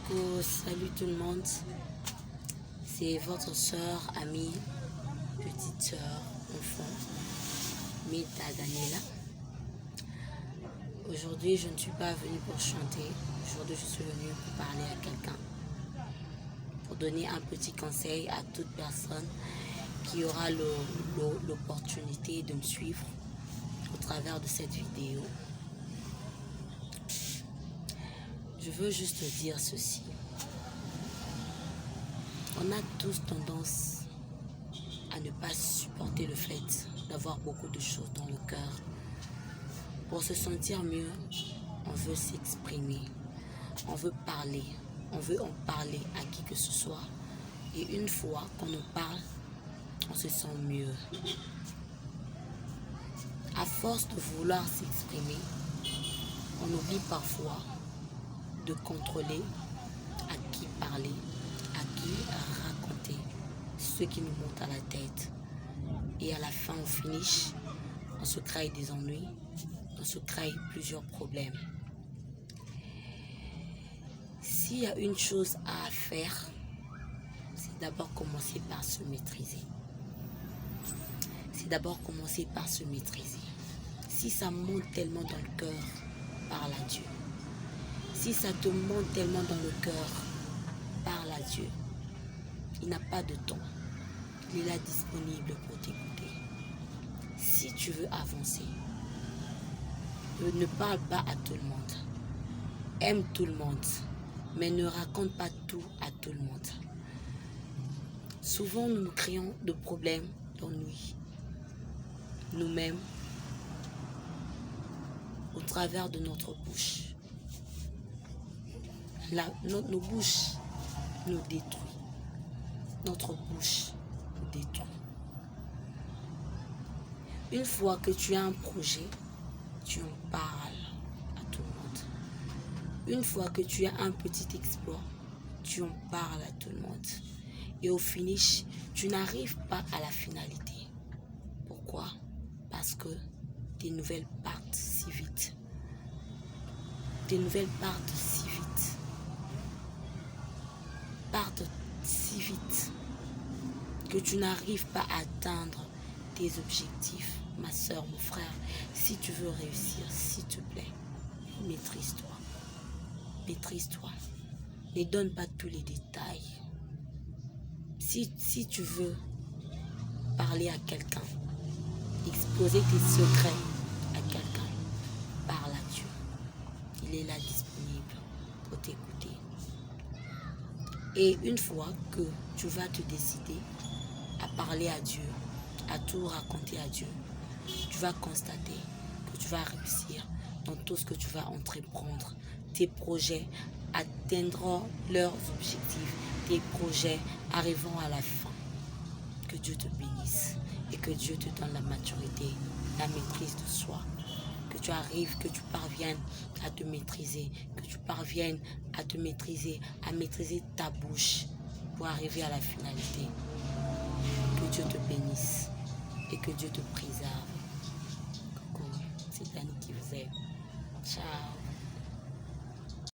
Coucou, salut tout le monde. C'est votre soeur, amie, petite soeur, enfant, Mita Daniela. Aujourd'hui, je ne suis pas venue pour chanter. Aujourd'hui, je suis venue pour parler à quelqu'un. Pour donner un petit conseil à toute personne qui aura l'opportunité de me suivre au travers de cette vidéo. Je veux juste dire ceci. On a tous tendance à ne pas supporter le fait d'avoir beaucoup de choses dans le cœur. Pour se sentir mieux, on veut s'exprimer, on veut parler, on veut en parler à qui que ce soit. Et une fois qu'on en parle, on se sent mieux. À force de vouloir s'exprimer, on oublie parfois de contrôler à qui parler, à qui raconter ce qui nous monte à la tête. Et à la fin, au finish, on se crée des ennuis, on se crée plusieurs problèmes. S'il y a une chose à faire, c'est d'abord commencer par se maîtriser. C'est d'abord commencer par se maîtriser. Si ça monte tellement dans le cœur, parle à Dieu. Si ça te monte tellement dans le cœur, parle à Dieu. Il n'a pas de temps. Il est là disponible pour t'écouter. Si tu veux avancer, ne parle pas à tout le monde. Aime tout le monde, mais ne raconte pas tout à tout le monde. Souvent, nous nous créons de problèmes, d'ennuis, nous-mêmes, au travers de notre bouche. Nos bouches nous détruisent. Notre bouche nous détruit. Une fois que tu as un projet, tu en parles à tout le monde. Une fois que tu as un petit exploit, tu en parles à tout le monde. Et au finish, tu n'arrives pas à la finalité. Pourquoi? Parce que tes nouvelles partent si vite. Tes nouvelles partent si vite. Partent si vite que tu n'arrives pas à atteindre tes objectifs. Ma soeur, mon frère, si tu veux réussir, s'il te plaît, maîtrise-toi. Maîtrise-toi. Ne donne pas tous les détails. Si tu veux parler à quelqu'un, exposer tes secrets à quelqu'un, parle à Dieu. Il est là disponible pour t'écouter. Et une fois que tu vas te décider à parler à Dieu, à tout raconter à Dieu, tu vas constater que tu vas réussir dans tout ce que tu vas entreprendre. Tes projets atteindront leurs objectifs. Tes projets arriveront à la fin. Que Dieu te bénisse et que Dieu te donne la maturité, la maîtrise de soi. Que tu arrives, que tu parviennes à te maîtriser, que tu parviennes à te maîtriser, à maîtriser ta bouche pour arriver à la finalité. Que Dieu te bénisse et que Dieu te préserve. Coucou, c'est Dani qui vous aime. Ciao.